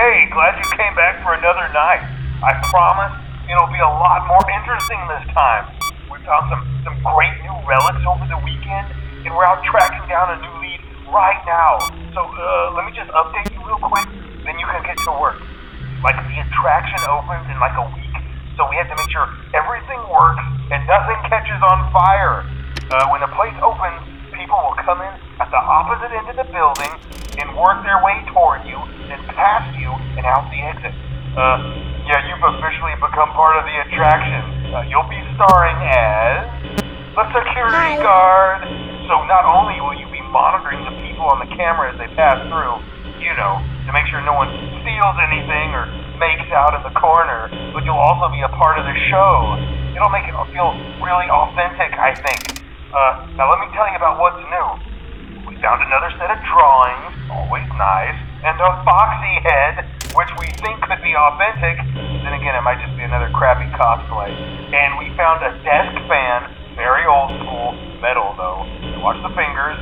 Hey, glad you came back for another night. I promise it'll be a lot more interesting this time. We found some great new relics over the weekend, and we're out tracking down a new lead right now. So, let me just update you real quick, then you can get to work. Like, the attraction opens in like a week, so we have to make sure everything works and nothing catches on fire. When the place opens, people will come in at the opposite end of the building and work their way toward you, then past you, and out the exit. Yeah, you've officially become part of the attraction. You'll be starring as the security guard. So not only will you be monitoring the people on the camera as they pass through, you know, to make sure no one steals anything or makes out in the corner, but you'll also be a part of the show. It'll make it feel really authentic, I think. Now let me tell you about what's new. We found another set of drawings, always nice, and a foxy head, which we think could be authentic. Then again, it might just be another crappy cosplay. And we found a desk fan, very old school, metal though. Watch the fingers.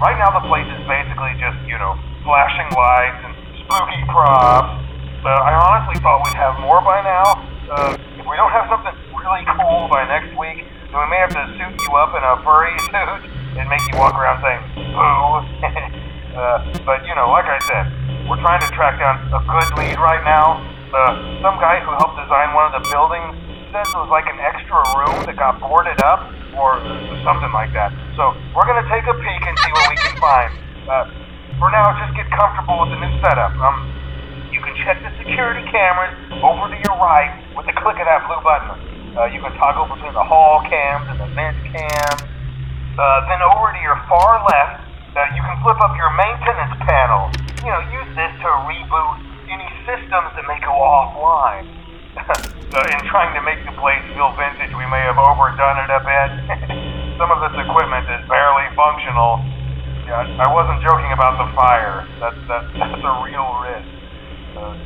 Right now the place is basically just, you know, flashing lights and spooky props. I honestly thought we'd have more by now. If we don't have something really cool by next week, then we may have to suit you up in a furry suit and make you walk around saying, boo. But, you know, like I said, we're trying to track down a good lead right now. Some guy who helped design one of the buildings says it was like an extra room that got boarded up or something like that. So we're going to take a peek and see what we can find. For now, just get comfortable with the new setup. You can check the security cameras over to your right with the click of that blue button. You can toggle between the hall cams and the vent cams. Then over to your far left, you can flip up your maintenance panel. You know, use this to reboot any systems that may go offline. In trying to make the place feel vintage, we may have overdone it a bit. Some of this equipment is barely functional. Yeah, I wasn't joking about the fire. That's a real risk.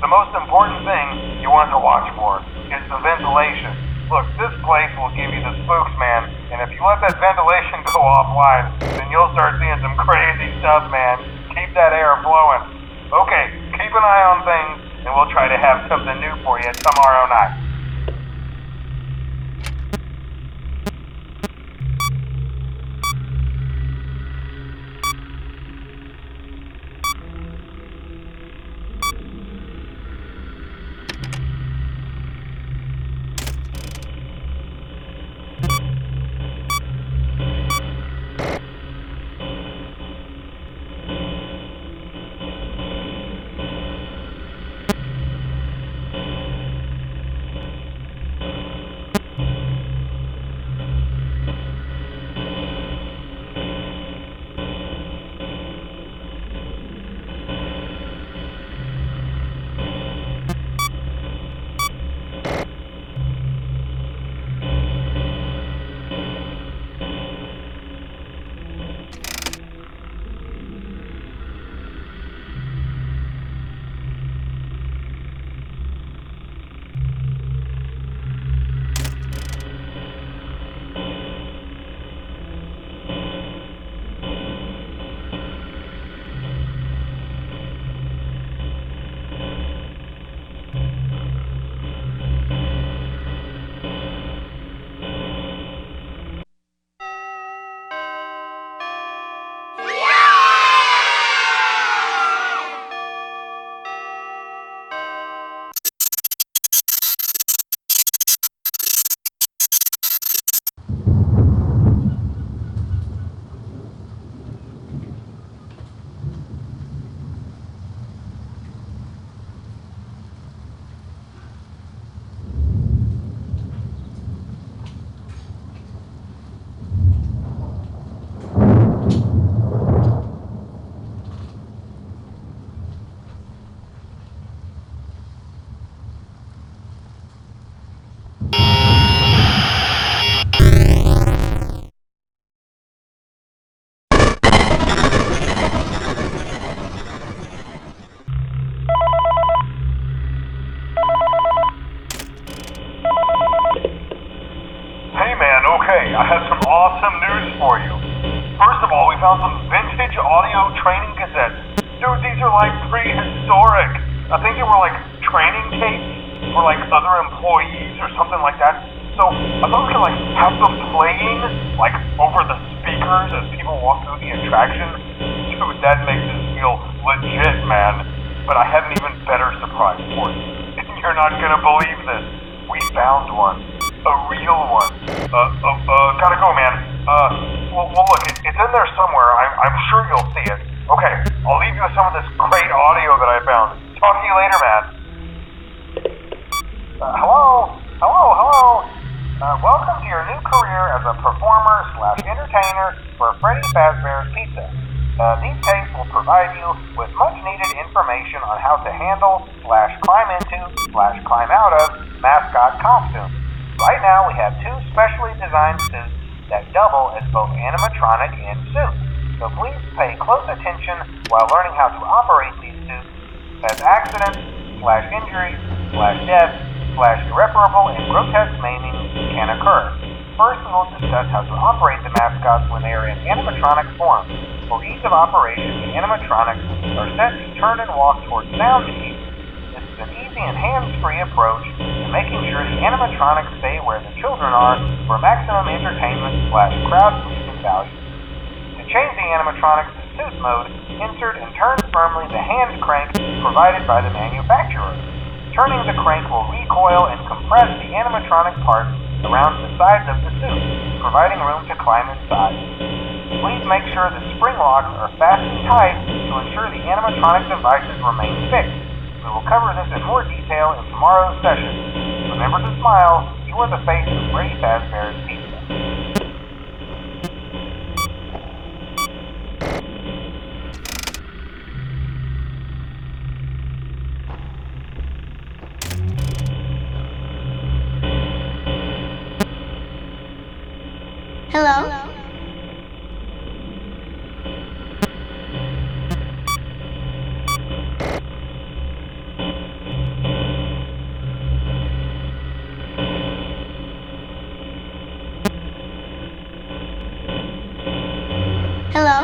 The most important thing you want to watch for is the ventilation. Look, this place will give you the spooks, man, and if you let that ventilation go offline, then you'll start seeing some crazy stuff, man. Keep that air flowing. Okay, keep an eye on things, and we'll try to have something new for you tomorrow night. I have some awesome news for you. First of all, we found some vintage audio training cassettes. Dude, these are like prehistoric. I think they were like training tapes for like other employees or something like that. So I thought we could like have them playing like over the speakers as people walk through the attraction. Dude, that makes us feel legit, man. But I have an even better surprise for you. You're not gonna believe this. We found one. A real one. Gotta go, man. Well, look, it's in there somewhere. I'm sure you'll see it. Okay, I'll leave you with some of this great audio that I found. Talk to you later, man. Hello? Welcome to your new career as a performer/entertainer for Freddy Fazbear's Pizza. These tapes will provide you with much-needed information on how to handle/climb into/climb out of mascot costumes. Right now, we have two specially designed suits that double as both animatronic and suit. So please pay close attention while learning how to operate these suits, as accidents/injuries/death/irreparable and grotesque maiming can occur. First, we will discuss how to operate the mascots when they are in animatronic form. For ease of operation, the animatronics are set to turn and walk towards sound cues. This is an easy and hands-free approach to making sure the animatronics stay where the children are for maximum entertainment/crowd-pleasing value. To change the animatronics to suit mode, insert and turn firmly the hand crank provided by the manufacturer. Turning the crank will recoil and compress the animatronic parts around the sides of the suit, providing room to climb inside. Please make sure the spring locks are fastened tight to ensure the animatronic devices remain fixed. We will cover this in more detail in tomorrow's session. Remember to smile. You are the face of Freddy Fazbear's Pizza. Hello? Hello?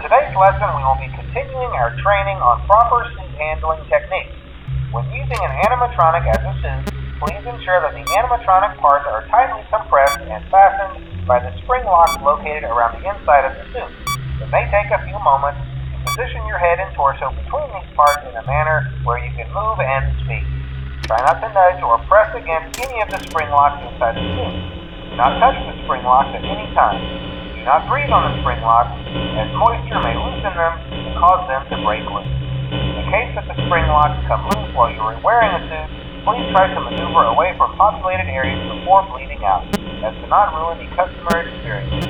today's lesson, we will be continuing our training on proper suit handling techniques. When using an animatronic as a suit, please ensure that the animatronic parts are tightly compressed and fastened by the spring locks located around the inside of the suit. It may take a few moments to position your head and torso between these parts in a manner where you can move and speak. Try not to nudge or press against any of the spring locks inside the suit. Do not touch the spring locks at any time. Do not breathe on the spring locks, as moisture may loosen them and cause them to break loose. In case that the spring locks come loose while you are wearing a suit, please try to maneuver away from populated areas before bleeding out, as to not ruin the customer experience.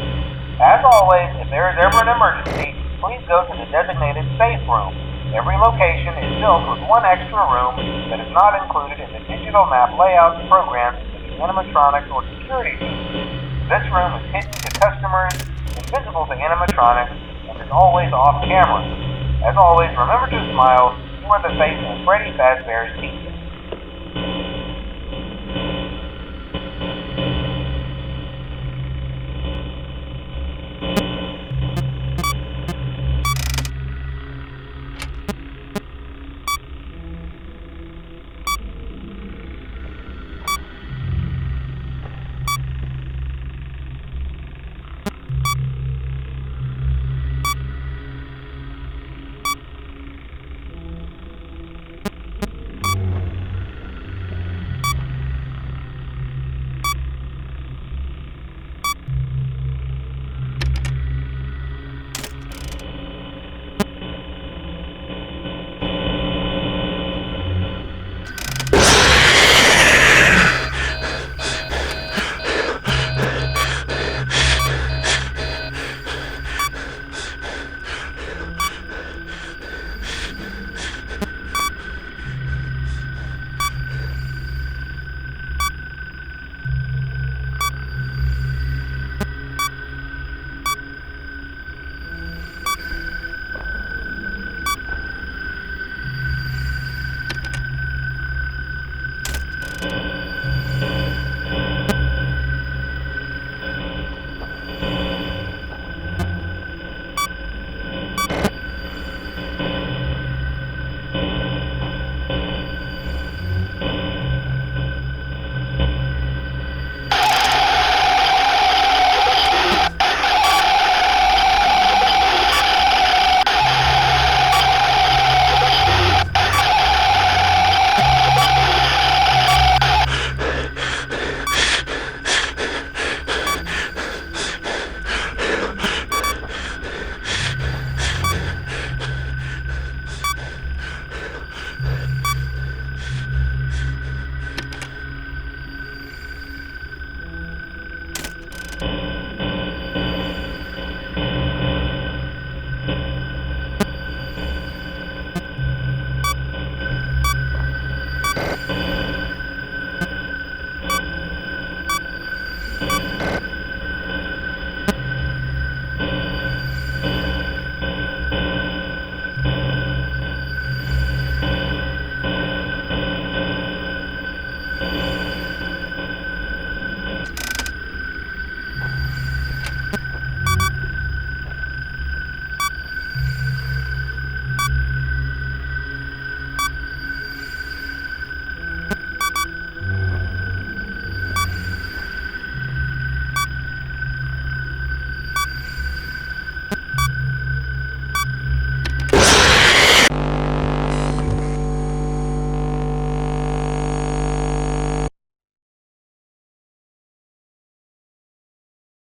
As always, if there is ever an emergency, please go to the designated safe room. Every location is built with one extra room that is not included in the digital map layouts programmed into the animatronics or security suits. This room is hidden to customers, invisible to animatronics, and is always off camera. As always, remember to smile. You are the face of Freddy Fazbear's team.